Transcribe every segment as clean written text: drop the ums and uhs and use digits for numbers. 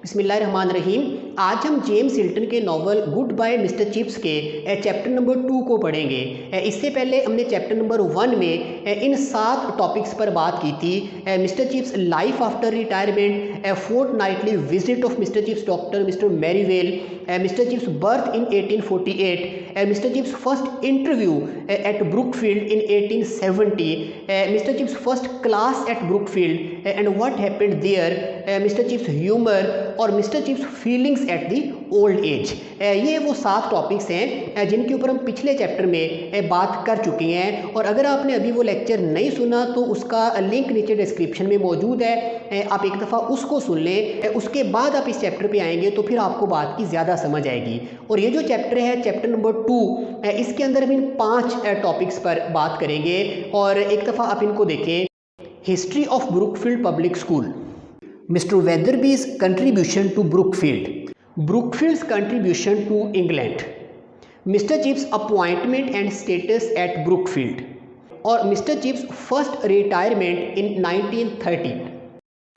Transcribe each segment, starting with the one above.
बिस्मिल्लाहिर्रहमानिर्रहीम। आज हम जेम्स हिल्टन के novel goodbye mister Chips के चैप्टर नंबर 2 को पढ़ेंगे। इससे पहले हमने चैप्टर नंबर 1 में इन 7 टॉपिक्स पर बात की थी। Mister Chips life after retirement, fortnightly visit of mister Chips doctor mister Merivale, mister Chips birth in 1848, mister Chips first interview at Brookfield in 1870, mister Chips first class at Brookfield and what happened there, mister Chips humour और mister Chips feelings at the old age. ये वो 7 topics हैं जिनके ऊपर हम पिछले chapter में बात कर चुके हैं, और अगर आपने अभी वो लेक्चर नहीं सुना तो उसका लिंक नीचे डिस्क्रिप्शन में मौजूद है, आप एक दफ़ा उसको सुन लें। उसके बाद आप इस चैप्टर पे आएंगे तो फिर आपको बात की ज़्यादा समझ आएगी। और ये जो चैप्टर है चैप्टर नंबर 2, इसके अंदर हम इन 5 टॉपिक्स पर बात करेंगे, और एक दफ़ा आप इनको देखें। History of Brookfield public school, Mr. Weatherby's contribution to Brookfield, Brookfield's contribution to England, Mr. Chips' appointment and status at Brookfield, और Mr. Chips' first retirement in 1930।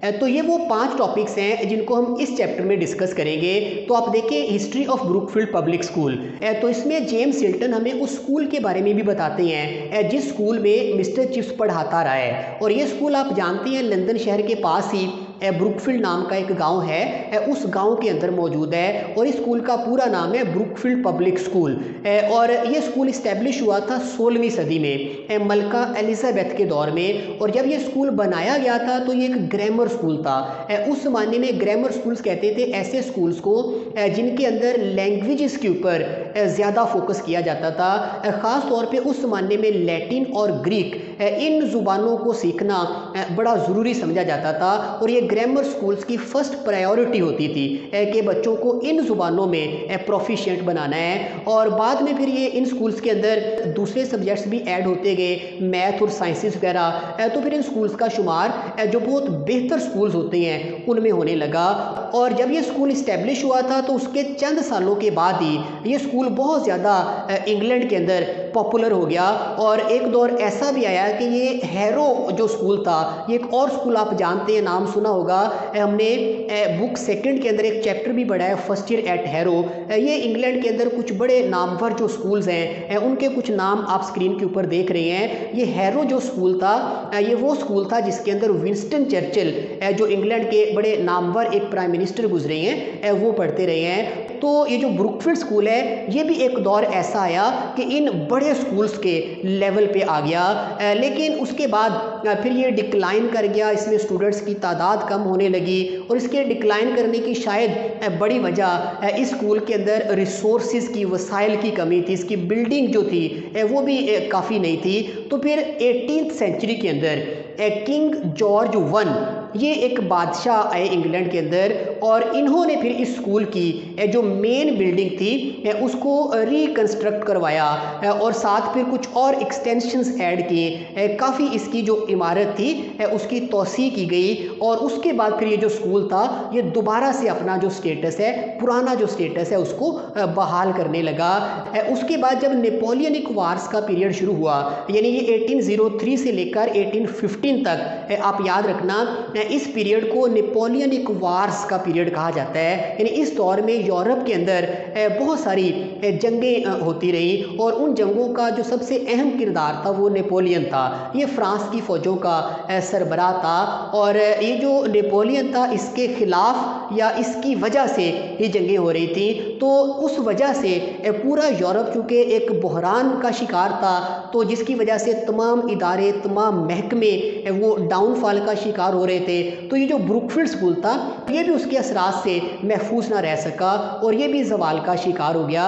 तो ये वो 5 टॉपिक्स हैं जिनको हम इस चैप्टर में डिस्कस करेंगे। तो आप देखें history of Brookfield public school, तो इसमें जेम्स हिल्टन हमें उस स्कूल के बारे में भी बताते हैं जिस स्कूल में मिस्टर चिप्स पढ़ाता रहा है। और ये स्कूल आप जानते हैं लंदन शहर के पास ही ब्रुकफील्ड नाम का एक गांव है, उस गांव के अंदर मौजूद है, और इस स्कूल का पूरा नाम है ब्रुकफील्ड पब्लिक स्कूल। और ये स्कूल इस्टेब्लिश हुआ था 16वीं सदी में मलका एलिजाबेथ के दौर में। और जब ये स्कूल बनाया गया था तो ये एक ग्रामर स्कूल था। उस ज़माने में ग्रामर स्कूल्स कहते थे ऐसे स्कूल्स को जिनके अंदर लैंग्वेजेस के ऊपर ज़्यादा फोकस किया जाता था। ख़ास तौर पे उस ज़माने में लैटिन और ग्रीक इन ज़ुबानों को सीखना बड़ा ज़रूरी समझा जाता था, और ये ग्रामर स्कूल्स की फ़र्स्ट प्रायोरिटी होती थी कि बच्चों को इन ज़ुबानों में प्रोफिशिएंट बनाना है। और बाद में फिर ये इन स्कूल्स के अंदर दूसरे सब्जेक्ट्स भी ऐड होते गए, मैथ और साइंसेस वगैरह। तो फिर इन स्कूल्स का शुमार जो बहुत बेहतर स्कूल्स होते हैं उनमें होने लगा। और जब ये स्कूल इस्टेब्लिश हुआ था तो उसके चंद सालों के बाद ही ये स्कूल बहुत ज़्यादा इंग्लैंड के अंदर पॉपुलर हो गया। और एक दौर ऐसा भी आया कि ये हैरो जो स्कूल था, ये एक और स्कूल आप जानते हैं, नाम सुना होगा, हमने बुक 2 के अंदर एक चैप्टर भी पढ़ा है, फर्स्ट ईयर एट हैरो। ये इंग्लैंड के अंदर कुछ बड़े नामवर जो स्कूल्स हैं उनके कुछ नाम आप स्क्रीन के ऊपर देख रहे हैं। ये हैरो जो स्कूल था ये वो स्कूल था जिसके अंदर विंस्टन चर्चिल जो इंग्लैंड के बड़े नामवर एक प्राइम मिनिस्टर गुजरे हैं वो पढ़ते रहे हैं। तो ये जो ब्रुकफील्ड स्कूल है ये भी एक दौर ऐसा आया कि इन बड़े स्कूल्स के लेवल पे आ गया, लेकिन उसके बाद फिर ये डिक्लाइन कर गया, इसमें स्टूडेंट्स की तादाद कम होने लगी। और इसके डिक्लाइन करने की शायद बड़ी वजह इस स्कूल के अंदर रिसोर्सेज की, वसाइल की कमी थी, इसकी बिल्डिंग जो थी वो भी काफ़ी नहीं थी। तो फिर 18th सेंचुरी के अंदर किंग जॉर्ज 1 ये एक बादशाह आए इंग्लैंड के अंदर, और इन्होंने फिर इस स्कूल की जो मेन बिल्डिंग थी उसको रिकंस्ट्रक्ट करवाया, और साथ फिर कुछ और एक्सटेंशंस ऐड किए। काफ़ी इसकी जो इमारत थी उसकी तोसी की गई, और उसके बाद फिर ये जो स्कूल था ये दोबारा से अपना जो स्टेटस है, पुराना जो स्टेटस है, उसको बहाल करने लगा। उसके बाद जब नेपोलियनिक वार्स का पीरियड शुरू हुआ, यानी ये 1803 से लेकर 1815 तक, आप याद रखना इस पीरियड को नेपोलियनिक वार्स का पीरियड कहा जाता है। यानी इस दौर में यूरोप के अंदर बहुत सारी जंगें होती रही, और उन जंगों का जो सबसे अहम किरदार था वो नेपोलियन था। ये फ्रांस की फ़ौजों का सरबराह था, और ये जो नेपोलियन था इसके ख़िलाफ़ या इसकी वजह से ये जंगें हो रही थी। तो उस वजह से पूरा यूरोप चूँकि एक बहरान का शिकार था, तो जिसकी वजह से तमाम इदारे, तमाम महकमे वो डाउनफॉल का शिकार हो रहे थे। तो ये जो ब्रुकफील्ड स्कूल था ये भी उसके असरात से महफूज ना रह सका, और ये भी जवाल का शिकार हो गया।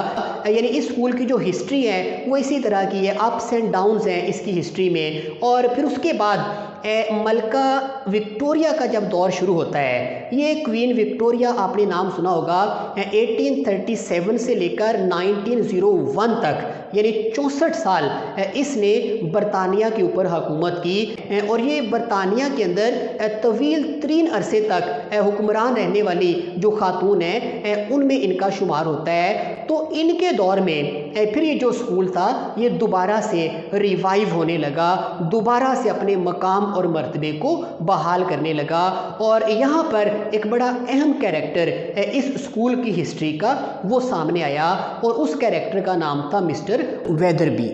यानी इस स्कूल की जो हिस्ट्री है वो इसी तरह की है, अप्स एंड डाउन्स हैं इसकी हिस्ट्री में। और फिर उसके बाद मलका विक्टोरिया का जब दौर शुरू होता है, ये क्वीन विक्टोरिया आपने नाम सुना होगा, 1837 से लेकर 1901 तक, यानी 64 साल इसने बरतानिया के ऊपर हुकूमत की। और ये बरतानिया के अंदर तवील तरीन अरसे तक हुक्मरान रहने वाली जो खातून है उनमें इनका शुमार होता है। तो इनके दौर में फिर ये जो स्कूल था ये दोबारा से रिवाइव होने लगा, दोबारा से अपने मकाम और मर्तबे को बहाल करने लगा। और यहाँ पर एक बड़ा अहम कैरेक्टर इस स्कूल की हिस्ट्री का वो सामने आया और उस कैरेक्टर का नाम था मिस्टर वेदरबी।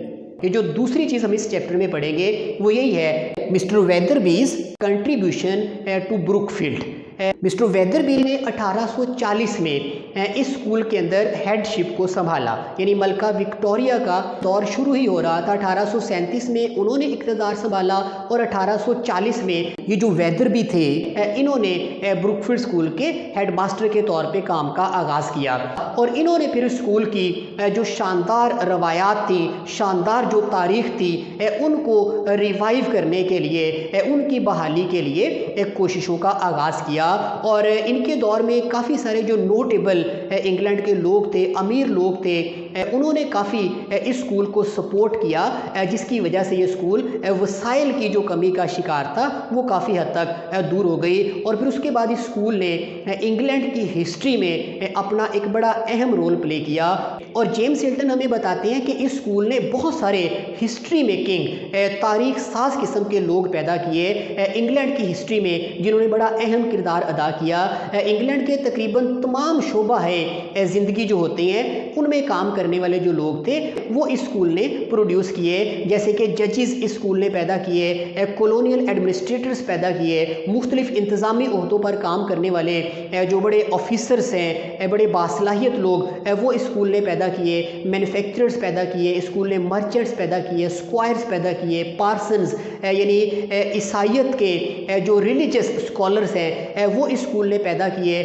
ये जो दूसरी चीज़ हम इस चैप्टर में पढ़ेंगे वो यही है mister Wetherby's contribution to Brookfield. Mister Wetherby ने 1840 में इस स्कूल के अंदर हेडशिप को संभाला, यानी मलका विक्टोरिया का दौर शुरू ही हो रहा था। 1837 में उन्होंने इक़्तिदार संभाला और 1840 में ये जो वेदरबी थे इन्होंने ब्रुकफील्ड स्कूल के हेडमास्टर के तौर पे काम का आगाज़ किया और इन्होंने फिर स्कूल की जो शानदार रवायात थी, शानदार जो तारीख थी, उनको रिवाइव करने के लिए, उनकी बहाली के लिए कोशिशों का आगाज़ किया। और इनके दौर में काफ़ी सारे जो नोटेबल इंग्लैंड के लोग थे, अमीर लोग थे, उन्होंने काफ़ी इस स्कूल को सपोर्ट किया, जिसकी वजह से ये स्कूल वसाइल की जो कमी का शिकार था वो काफ़ी हद तक दूर हो गई। और फिर उसके बाद इस स्कूल ने इंग्लैंड की हिस्ट्री में अपना एक बड़ा अहम रोल प्ले किया। और जेम्स हिल्टन हमें बताते हैं कि इस स्कूल ने बहुत सारे हिस्ट्री मेकिंग, तारीख साज किस्म के लोग पैदा किए इंग्लैंड की हिस्ट्री में, जिन्होंने बड़ा अहम किरदार अदा किया। इंग्लैंड के तकरीबन तमाम शोबा है ज़िंदगी जो होते हैं उनमें काम करने वाले जो लोग थे वो इस स्कूल ने प्रोड्यूस किए, जैसे कि जजेस इस स्कूल ने पैदा किए, कॉलोनियल एडमिनिस्ट्रेटर्स पैदा किए, मुख्तलिफ इंतज़ामी ओहदों पर काम करने वाले जो बड़े ऑफिसर्स हैं, बड़े बासलाहियत लोग वो इस स्कूल ने पैदा किए, मैन्युफैक्चरर्स पैदा किए, स्कूल ने मर्चेंट्स पैदा किए, स्क्वायर्स पैदा किए, पार्सन्स यानी ईसाइयत के जो रिलीजियस स्कॉलर्स हैं वो इस स्कूल ने पैदा किए,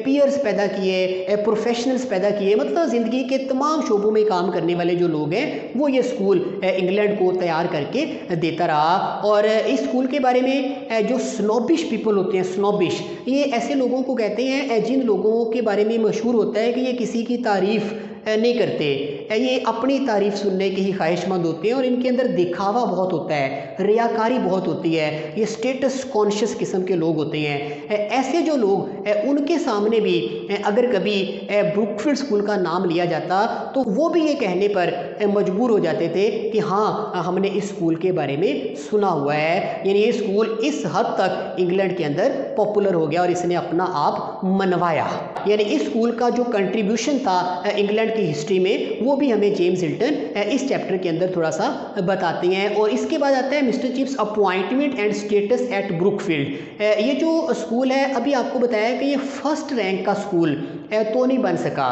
पीयर्स पैदा किए, प्रोफेशनल्स पैदा किए। मतलब ज़िंदगी के तमाम शोबों में काम करने वाले जो लोग हैं वो ये स्कूल इंग्लैंड को तैयार करके देता रहा। और इस स्कूल के बारे में जो स्नोबिश पीपल होते हैं, स्नोबिश, ये ऐसे लोगों को कहते हैं जिन लोगों के बारे में मशहूर होता है कि ये किसी की तारीफ़ नहीं करते, ये अपनी तारीफ़ सुनने की ही ख्वाहिशमंद होते हैं और इनके अंदर दिखावा बहुत होता है, रियाकारी बहुत होती है, ये स्टेटस कॉन्शियस किस्म के लोग होते हैं। ऐसे जो लोग उनके सामने भी अगर कभी ब्रुकफील्ड स्कूल का नाम लिया जाता तो वो भी ये कहने पर मजबूर हो जाते थे कि हाँ, हमने इस स्कूल के बारे में सुना हुआ है। यानी ये स्कूल इस हद तक इंग्लैंड के अंदर पॉपुलर हो गया और इसने अपना आप मनवाया। यानी इस स्कूल का जो कंट्रीब्यूशन था इंग्लैंड की हिस्ट्री में वो भी हमें जेम्स हिल्टन इस चैप्टर के अंदर थोड़ा सा बताते हैं। और इसके बाद आता है mister chips appointment and status at Brookfield. ये जो स्कूल है अभी आपको बताया कि ये फर्स्ट रैंक का स्कूल तो नहीं बन सका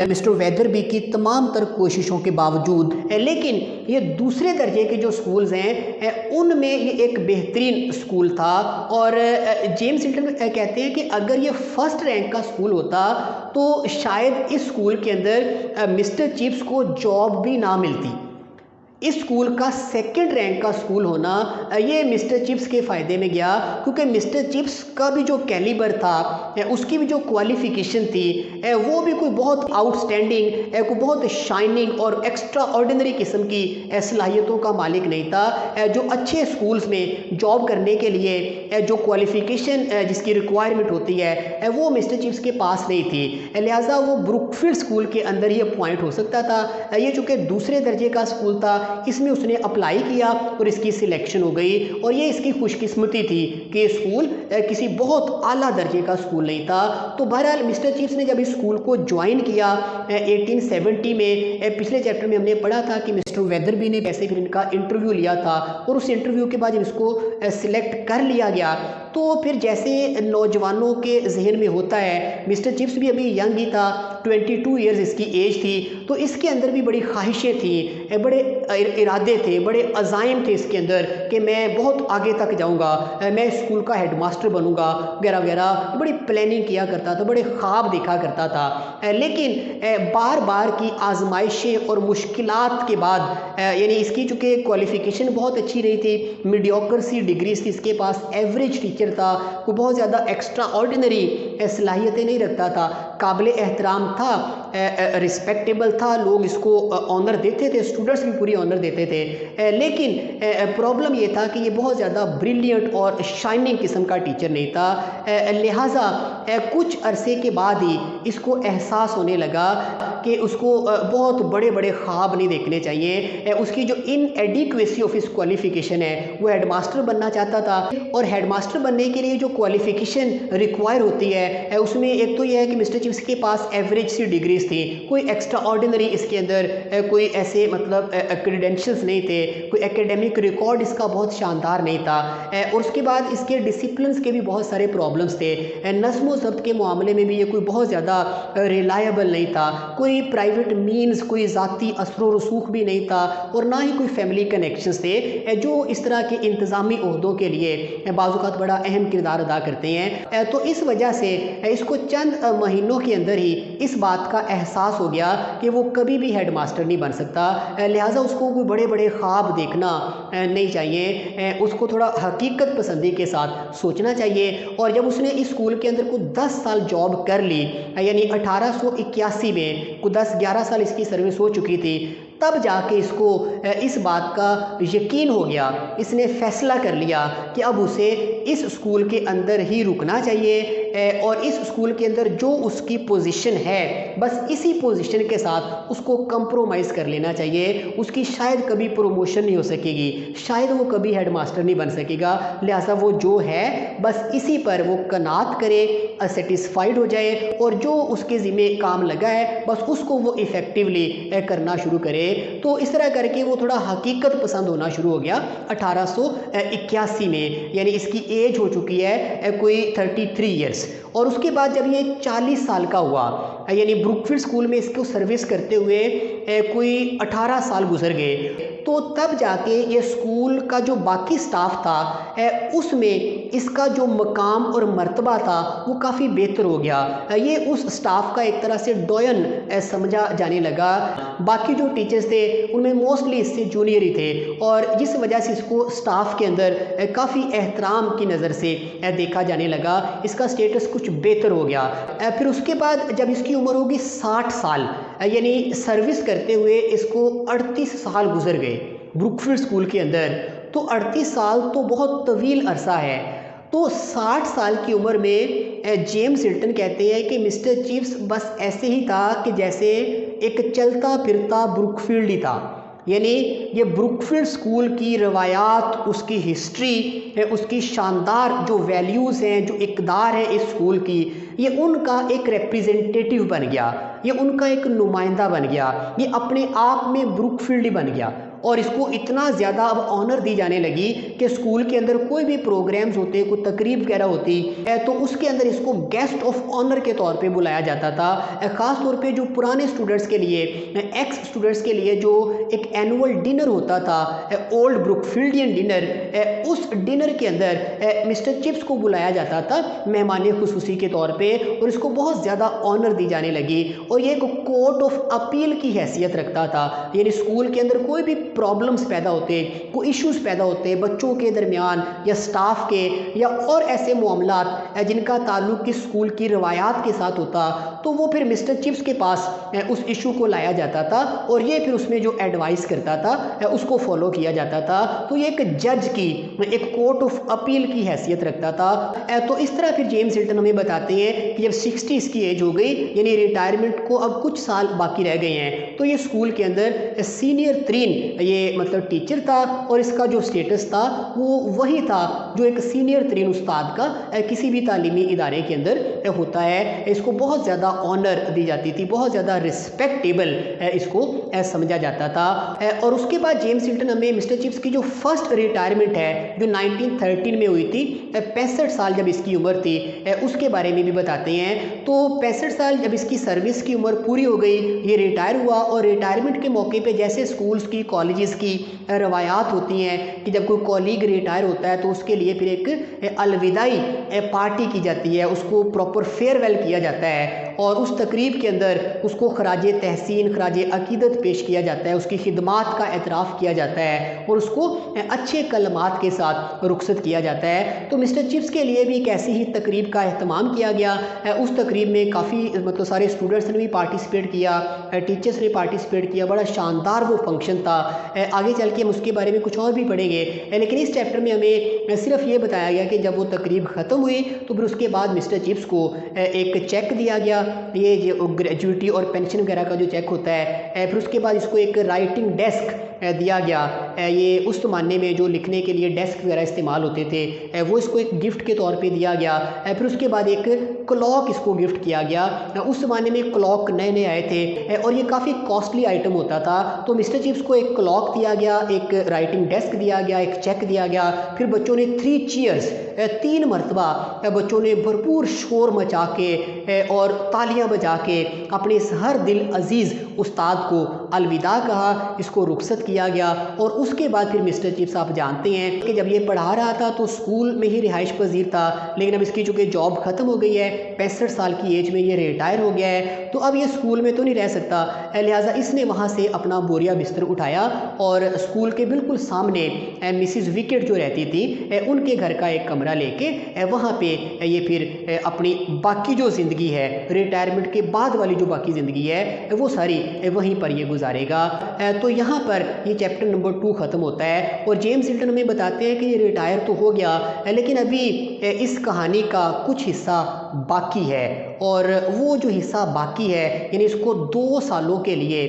मिस्टर वेदरबी की तमाम तर कोशिशों के बावजूद, लेकिन ये दूसरे दर्जे के जो स्कूल्स हैं उनमें ये एक बेहतरीन स्कूल था। और जेम्स हिल्टन कहते हैं कि अगर ये फर्स्ट रैंक का स्कूल होता तो शायद इस स्कूल के अंदर मिस्टर चिप्स को जॉब भी ना मिलती। इस स्कूल का सेकंड रैंक का स्कूल होना ये मिस्टर चिप्स के फ़ायदे में गया, क्योंकि मिस्टर चिप्स का भी जो कैलिबर था, उसकी भी जो क्वालिफ़िकेशन थी, वो भी कोई बहुत आउटस्टैंडिंग, कोई बहुत शाइनिंग और एक्स्ट्रा ऑर्डिनरी किस्म की सलाहियतों का मालिक नहीं था। जो अच्छे स्कूल्स में जॉब करने के लिए जो क्वालिफ़िकेशन जिसकी रिक्वायरमेंट होती है वो मिस्टर चिप्स के पास नहीं थी, लिहाजा वो ब्रुकफील्ड स्कूल के अंदर ये अपॉइंट हो सकता था। ये चूँकि दूसरे दर्जे का स्कूल था, इसमें उसने अप्लाई किया और इसकी सिलेक्शन हो गई। और ये इसकी खुशकिस्मती थी कि स्कूल किसी बहुत आला दर्जे का स्कूल नहीं था। तो बहरहाल मिस्टर चिप्स ने जब इस स्कूल को ज्वाइन किया 1870 में, पिछले चैप्टर में हमने पढ़ा था कि मिस्टर वेदरबी ने कैसे फिर इनका इंटरव्यू लिया था और उस इंटरव्यू के बाद जब इसको सिलेक्ट कर लिया गया तो फिर जैसे नौजवानों के जहन में होता है, मिस्टर चिप्स भी अभी यंग ही था, 22 ईयर्स इसकी एज थी, तो इसके अंदर भी बड़ी ख्वाहिशें थी, बड़े इरादे थे, बड़े अज़ाइम थे इसके अंदर कि मैं बहुत आगे तक जाऊंगा, मैं स्कूल का हेडमास्टर बनूंगा वगैरह वगैरह। बड़ी प्लानिंग किया करता था, बड़े ख्वाब देखा करता था। लेकिन बार बार की आजमाइशें और मुश्किलात के बाद, यानी इसकी चूँकि क्वालिफ़िकेशन बहुत अच्छी रही थी, मीडियोकर सी डिग्रीज थी इसके पास, एवरेज टीचर था, कोई बहुत ज़्यादा एक्स्ट्रा ऑर्डिनरी सलाहियतें नहीं रखता था, काबिल एहतराम था, रिस्पेक्टेबल था, लोग इसको ऑनर देते थे, स्टूडेंट्स भी पूरी ऑनर देते थे। लेकिन प्रॉब्लम ये था कि ये बहुत ज़्यादा ब्रिलियंट और शाइनिंग किस्म का टीचर नहीं था। लिहाजा कुछ अरसे के बाद ही इसको एहसास होने लगा कि उसको बहुत बड़े बड़े ख्वाब नहीं देखने चाहिए। उसकी जो इनएडिक्वेसी ऑफ इस क्वालिफिकेशन है, वो हेडमास्टर बनना चाहता था। और हेडमास्टर बनने के लिए जो क्वालिफिकेशन रिक्वायर होती है उसमें एक तो यह है कि मिस्टर चिप्स के पास एवरेज सी डिग्रीज थी, कोई एक्स्ट्रा ऑर्डिनरी इसके अंदर कोई ऐसे मतलब क्रेडेंशियल्स नहीं थे, कोई एकेडमिक रिकॉर्ड इसका बहुत शानदार नहीं था। और उसके बाद इसके डिसिप्लिन के भी बहुत सारे प्रॉब्लम्स थे। नज़्म व ज़ब्त के मामले में भी ये कोई बहुत ज़्यादा रिलायबल नहीं था, कोई प्राइवेट मीन्स, कोई ज़ाती असर रसूख भी नहीं था, और ना ही कोई फैमिली कनेक्शंस थे जो इस तरह के इंतज़ामी ओहदों के लिए बाज़ बड़ा अहम किरदार अदा करते हैं। तो इस वजह से इसको चंद महीनों के अंदर ही इस बात का एहसास हो गया कि वो कभी भी हेड मास्टर नहीं बन सकता। लिहाजा उसको कोई बड़े बड़े ख्वाब देखना नहीं चाहिए, उसको थोड़ा हकीकत पसंदी के साथ सोचना चाहिए। और जब उसने इस स्कूल के अंदर को 10 साल जॉब कर ली, यानी 1881 में को 10-11 साल इसकी सर्विस हो चुकी थी, तब जाके इसको इस बात का यकीन हो गया, इसने फैसला कर लिया कि अब उसे इस स्कूल के अंदर ही रुकना चाहिए और इस स्कूल के अंदर जो उसकी पोजीशन है बस इसी पोजीशन के साथ उसको कंप्रोमाइज़ कर लेना चाहिए। उसकी शायद कभी प्रमोशन नहीं हो सकेगी, शायद वो कभी हेड मास्टर नहीं बन सकेगा, लिहाजा वो जो है बस इसी पर वो कनात करे, सेटिस्फाइड हो जाए और जो उसके ज़िम्मे काम लगा है बस उसको वो इफ़ेक्टिवली करना शुरू करे। तो इस तरह करके वो थोड़ा हकीकत पसंद होना शुरू हो गया 1881 में, यानी इसकी एज हो चुकी है कोई 33 ईयर्स। और उसके बाद जब ये 40 साल का हुआ, यानी ब्रुकफील्ड स्कूल में इसको सर्विस करते हुए कोई 18 साल गुजर गए, तो तब जाके ये स्कूल का जो बाकी स्टाफ था उसमें इसका जो मकाम और मर्तबा था वो काफ़ी बेहतर हो गया। ये उस स्टाफ का एक तरह से डॉयन समझा जाने लगा। बाकी जो टीचर्स थे उनमें मोस्टली इससे जूनियर ही थे और जिस वजह से इसको स्टाफ के अंदर काफ़ी एहतराम की नज़र से देखा जाने लगा, इसका स्टेटस कुछ बेहतर हो गया। फिर उसके बाद जब इसकी उम्र होगी 60 साल, यानी सर्विस करते हुए इसको 38 साल गुजर गए ब्रुकफील्ड स्कूल के अंदर, तो 38 साल तो बहुत तवील अरसा है। तो 60 साल की उम्र में जेम्स हिल्टन कहते हैं कि मिस्टर चिप्स बस ऐसे ही था कि जैसे एक चलता फिरता ब्रुकफील्ड ही था, यानी ये ब्रुकफील्ड स्कूल की रवायात, उसकी हिस्ट्री, उसकी शानदार जो वैल्यूज़ हैं, जो इक़दार है इस स्कूल की, ये उनका एक रिप्रेजेंटेटिव बन गया, ये उनका एक नुमाइंदा बन गया, ये अपने आप में ब्रुकफील्ड ही बन गया। और इसको इतना ज़्यादा अब ऑनर दी जाने लगी कि स्कूल के अंदर कोई भी प्रोग्राम्स होते, कोई तकरीब वगैरह होती तो उसके अंदर इसको गेस्ट ऑफ ऑनर के तौर पे बुलाया जाता था। ख़ास तौर पे जो पुराने स्टूडेंट्स के लिए, एक्स स्टूडेंट्स के लिए जो एक एनुअल डिनर होता था, ओल्ड ब्रुकफील्डियन डिनर, उस डिनर के अंदर मिस्टर चिप्स को बुलाया जाता था मेहमान खुसूसी के तौर पर, और इसको बहुत ज़्यादा ऑनर दी जाने लगी। और ये एक कोर्ट ऑफ अपील की हैसियत रखता था, यानी स्कूल के अंदर कोई भी प्रॉब्लम्स पैदा होते, कोई इश्यूज पैदा होते बच्चों के दरमियान या स्टाफ के या और ऐसे मामलात जिनका ताल्लुक किस स्कूल की रवायात के साथ होता, तो वो फिर मिस्टर चिप्स के पास उस इशू को लाया जाता था और ये फिर उसमें जो एडवाइस करता था उसको फॉलो किया जाता था। तो ये एक जज की, एक कोर्ट ऑफ अपील की हैसियत रखता था। तो इस तरह फिर जेम्स हिल्टन हमें बताते हैं कि जब 60 की एज हो गई, यानी रिटायरमेंट को अब कुछ साल बाकी रह गए हैं, तो ये स्कूल के अंदर सीनियर तरीन ये मतलब टीचर था और इसका जो स्टेटस था वो वही था जो एक सीनियर तरीन उस्ताद का किसी भी तालीमी इदारे के अंदर होता है। इसको बहुत ज़्यादा ऑनर दी जाती थी, बहुत ज़्यादा रिस्पेक्टेबल इसको समझा जाता था। और उसके बाद जेम्स हिल्टन हमें मिस्टर चिप्स की जो फर्स्ट रिटायरमेंट है जो 1913 में हुई थी, 65 साल जब इसकी उम्र थी, उसके बारे में भी बताते हैं। तो 65 साल जब इसकी सर्विस की उम्र पूरी हो गई, ये रिटायर हुआ और रिटायरमेंट के मौके पे जैसे स्कूल्स की, कॉलेजेस की रवायात होती हैं कि जब कोई कॉलीग रिटायर होता है तो उसके लिए फिर एक अलविदाई पार्टी की जाती है, उसको प्रॉपर फेयरवेल किया जाता है और उस तकरीब के अंदर उसको खराजे तहसीन, खराजे अकीदत पेश किया जाता है, उसकी खिदमात का एतराफ़ किया जाता है और उसको अच्छे कलमात के साथ रुखसत किया जाता है। तो मिस्टर चिप्स के लिए भी एक ऐसी ही तकरीब का अहतमाम किया गया। उस तकरीब में काफ़ी मतलब सारे स्टूडेंट्स ने भी पार्टिसिपेट किया, टीचर्स ने पार्टिसिपेट किया, बड़ा शानदार वो फंक्शन था। आगे चल के हम उसके बारे में कुछ और भी पढ़ेंगे, लेकिन इस चैप्टर में हमें सिर्फ ये बताया गया कि जब वो तकरीब ख़त्म हुई तो फिर उसके बाद मिस्टर चिप्स को एक चेक दिया गया ये जो ग्रेजुएटी और पेंशन वगैरह का जो चेक होता है। फिर उसके बाद इसको एक राइटिंग डेस्क दिया गया। ये उस ज़माने में जो लिखने के लिए डेस्क वगैरह इस्तेमाल होते थे, वो इसको एक गिफ्ट के तौर पे दिया गया। फिर उसके बाद एक क्लॉक इसको गिफ्ट किया गया। उस ज़माने में क्लॉक नए नए आए थे और ये काफ़ी कॉस्टली आइटम होता था। तो मिस्टर चिप्स को एक क्लॉक दिया गया, एक राइटिंग डेस्क दिया गया, एक चेक दिया गया। फिर बच्चों ने 3 चीयर्स 3 मरतबा बच्चों ने भरपूर शोर मचा के और तालियां बजा के अपने इस हर दिल अजीज़ उस्ताद को अलविदा कहा, इसको रुखसत किया गया। और उसके बाद फिर मिस्टर चिप्स आप जानते हैं कि जब ये पढ़ा रहा था तो स्कूल में ही रिहाइश पजीर था, लेकिन अब इसकी चूँकि जॉब ख़त्म हो गई है, 65 साल की एज में ये रिटायर हो गया है, तो अब ये स्कूल में तो नहीं रह सकता। लिहाजा इसने वहाँ से अपना बोरिया बिस्तर उठाया और स्कूल के बिल्कुल सामने मिसिज़ विकेट जो रहती थी उनके घर का एक कमरा लेके वहाँ पे ये फिर अपनी बाकी जो ज़िंदगी है, रिटायरमेंट के बाद वाली जो बाकी ज़िंदगी है, वो सारी वहीं पर ये गुजारेगा। तो यहाँ पर ये चैप्टर नंबर 2 ख़त्म होता है और जेम्स हिल्टन हमें बताते हैं कि ये रिटायर तो हो गया, लेकिन अभी इस कहानी का कुछ हिस्सा बाकी है। और वो जो हिस्सा बाकी है, यानी इसको 2 सालों के लिए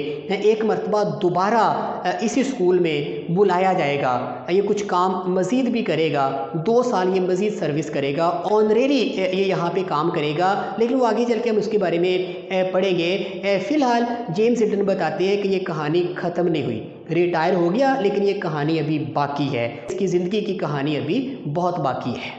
एक मरतबा दोबारा इसी स्कूल में बुलाया जाएगा। ये कुछ काम मज़ीद भी करेगा, 2 साल ये मज़ीद सर्विस करेगा, ऑनरेरी ये यहाँ पे काम करेगा, लेकिन वो आगे चल के हम उसके बारे में पढ़ेंगे। फ़िलहाल जेम्स हिल्टन बताते हैं कि ये कहानी ख़त्म नहीं हुई, रिटायर हो गया, लेकिन ये कहानी अभी बाकी है, इसकी ज़िंदगी की कहानी अभी बहुत बाकी है।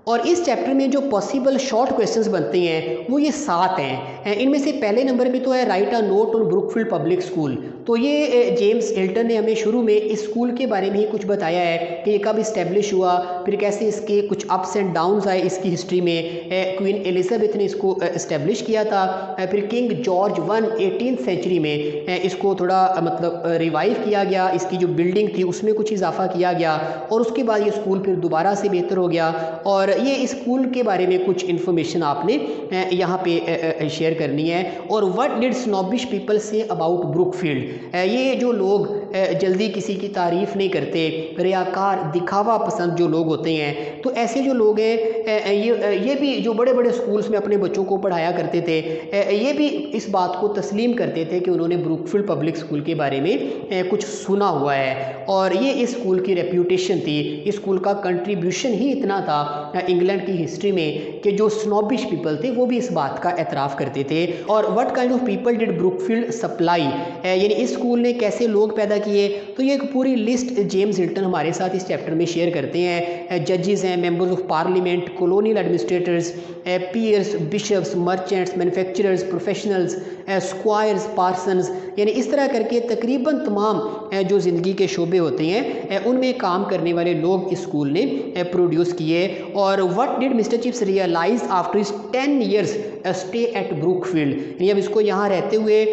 और इस चैप्टर में जो पॉसिबल शॉर्ट क्वेश्चंस बनते हैं वो ये 7 हैं। इनमें से पहले नंबर पे तो है right a note on Brookfield public school. तो ये जेम्स हिल्टन ने हमें शुरू में इस स्कूल के बारे में ही कुछ बताया है कि ये कब इस्टेब्लिश हुआ, फिर कैसे इसके कुछ अप्स एंड डाउन्स आए इसकी हिस्ट्री में। क्वीन एलिजाबेथ ने इसको इस्टेब्लिश किया था, फिर किंग जॉर्ज 1 18th सेंचुरी में इसको थोड़ा मतलब रिवाइव किया गया, इसकी जो बिल्डिंग थी उसमें कुछ इजाफा किया गया और उसके बाद ये स्कूल फिर दोबारा से बेहतर हो गया। और ये इस स्कूल के बारे में कुछ इन्फॉर्मेशन आपने यहाँ पे शेयर करनी है। और what did snobbish people say about Brookfield, ये जो लोग जल्दी किसी की तारीफ़ नहीं करते, रियाकार दिखावा पसंद जो लोग होते हैं, तो ऐसे जो लोग हैं ये भी जो बड़े बड़े स्कूल्स में अपने बच्चों को पढ़ाया करते थे, ये भी इस बात को तस्लीम करते थे कि उन्होंने ब्रुकफील्ड पब्लिक स्कूल के बारे में कुछ सुना हुआ है। और ये इस स्कूल की रेप्यूटेशन थी, इस स्कूल का कंट्रीब्यूशन ही इतना था इंग्लैंड की हिस्ट्री में कि जो स्नॉबिश पीपल थे वो भी इस बात का एतराफ़ करते थे। और what kind of people did Brookfield supply, यानी इस स्कूल ने कैसे लोग पैदा किए, तो ये एक पूरी लिस्ट जेम्स हिल्टन हमारे साथ इस चैप्टर में शेयर करते हैं। जजेस हैं, members of parliament, colonial administrators, peers, bishops, merchants, manufacturers, professionals, squires, parsons, यानी इस तरह करके तकरीबन तमाम जो ज़िंदगी के शोबे होते हैं उनमें काम करने वाले लोग इस स्कूल ने प्रोड्यूस किए। और what did mister Chips realise after his 10 years stay at Brookfield, यानी अब इसको यहाँ रहते हुए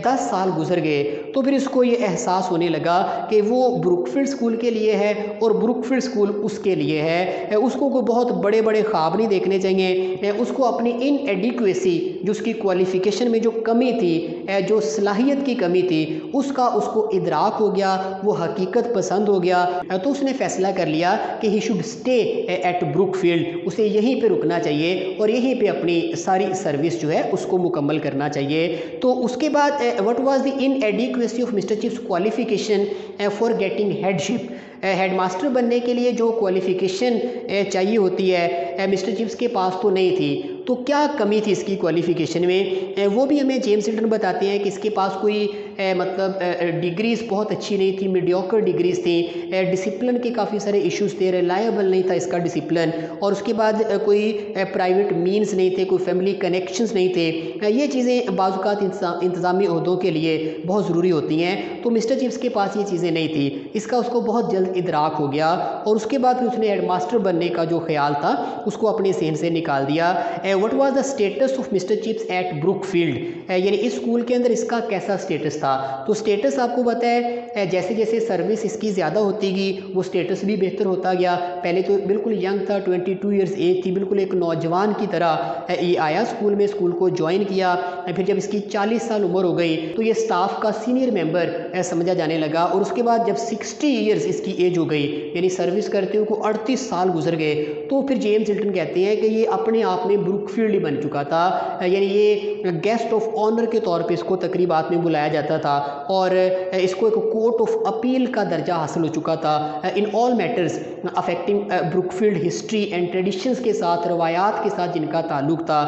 10 साल गुजर गए तो फिर इसको ये एहसास होने लगा कि वो ब्रुकफील्ड स्कूल के लिए है और ब्रुकफील्ड स्कूल उसके लिए है। उसको कोई बहुत बड़े बड़े ख्वाब नहीं देखने चाहिए, उसको अपनी इनएडिक्वेसी, जो उसकी क्वालिफ़िकेशन में जो कमी थी, जो सलाहियत की कमी थी, उसको इदराक हो गया, वो हकीकत पसंद हो गया। तो उसने फ़ैसला कर लिया कि he should stay at Brookfield, उसे यहीं पे रुकना चाहिए और यहीं पे अपनी सारी सर्विस जो है उसको मुकम्मल करना चाहिए। तो उसके बाद what was the inadequacy of mister chips qualification for getting headship, headmaster बनने के लिए जो क्वालिफ़िकेशन चाहिए होती है मिस्टर चिप्स के पास तो नहीं थी। तो क्या कमी थी इसकी क्वालिफ़िकेशन में, वो भी हमें जेम्स हिल्टन बताते हैं कि इसके पास कोई मतलब डिग्रीज़ बहुत अच्छी नहीं थी, मीडियोकर डिग्रीज़ थी, डिसिप्लिन के काफ़ी सारे इश्यूज़ थे, रिलायबल नहीं था इसका डिसिप्लिन, और उसके बाद कोई प्राइवेट मीन्स नहीं थे, कोई फैमिली कनेक्शंस नहीं थे। ये चीज़ें बाज़-औक़ात इंतज़ामी ओहदों के लिए बहुत ज़रूरी होती हैं, तो मिस्टर चिप्स के पास ये चीज़ें नहीं थी। इसका उसको बहुत जल्द इदराक हो गया और उसके बाद फिर उसने हेडमास्टर बनने का जो ख्याल था उसको अपने ज़हन से निकाल दिया। What was the status of mister chips eight Brookfield, यानी इस स्कूल के अंदर इसका कैसा स्टेटस था। था। तो स्टेटस आपको पता है जैसे जैसे सर्विस इसकी ज़्यादा होती गई वो स्टेटस भी बेहतर होता गया। पहले तो बिल्कुल यंग था, 22 ईयर्स एज थी, बिल्कुल एक नौजवान की तरह ये आया स्कूल में, स्कूल को ज्वाइन किया। फिर जब इसकी 40 साल उम्र हो गई तो ये स्टाफ का सीनियर मेंबर समझा जाने लगा। और उसके बाद जब 60 ईयर्स इसकी एज हो गई, यानी सर्विस करते हुए को 38 साल गुजर गए, तो फिर जेम्स हिल्टन कहते हैं कि ये अपने आप में ब्रुकफील्ड ही बन चुका था। यानी ये गेस्ट ऑफ ऑनर के तौर पे इसको तकरीबात में बुलाया जाता था और इसको एक कोर्ट ऑफ अपील का दर्जा हासिल हो चुका था। In all matters affecting Brookfield history and traditions के साथ, रवायात के साथ जिनका ताल्लुक था,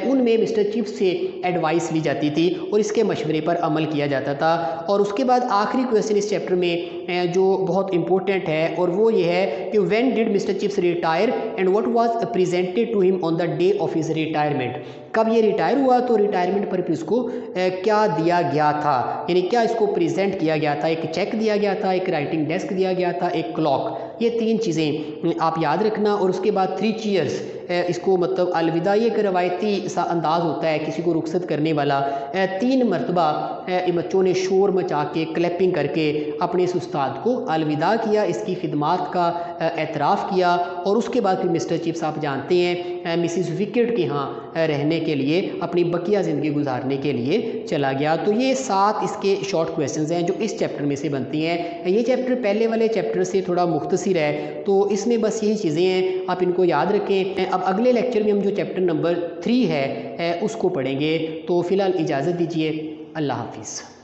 उनमें मिस्टर चिप्स से एडवाइस ली जाती थी और इसके मशवरे पर अमल किया जाता था। और उसके बाद आखिरी क्वेश्चन इस चैप्टर में जो बहुत इंपॉर्टेंट है और वो ये है कि when did mister Chips retire and what was presented to him on the day of his retirement. कब ये रिटायर हुआ तो रिटायरमेंट पर इसको क्या दिया गया था, यानी क्या इसको प्रेजेंट किया गया था। एक चेक दिया गया था, एक राइटिंग डेस्क दिया गया था, एक क्लॉक। ये 3 चीज़ें आप याद रखना। और उसके बाद 3 चीयर्स, इसको मतलब अलविदा, ये एक रवायती सा अंदाज़ होता है किसी को रुखसत करने वाला। 3 मरतबा बच्चों ने शोर मचा के क्लैपिंग करके अपने इस उस्ताद को अलविदा किया, इसकी खिदमात का एतराफ़ किया। और उसके बाद फिर मिस्टर चिप्स आप जानते हैं मिसिस विकेट के यहाँ रहने के लिए, अपनी बकिया ज़िंदगी गुजारने के लिए चला गया। तो ये 7 इसके शॉर्ट क्वेश्चंस हैं जो इस चैप्टर में से बनती हैं। ये चैप्टर पहले वाले चैप्टर से थोड़ा मुख्तसर है, तो इसमें बस यही चीज़ें हैं, आप इनको याद रखें। अब अगले लेक्चर में हम जो चैप्टर नंबर 3 है उसको पढ़ेंगे। तो फ़िलहाल इजाज़त दीजिए, अल्लाह हाफिज़।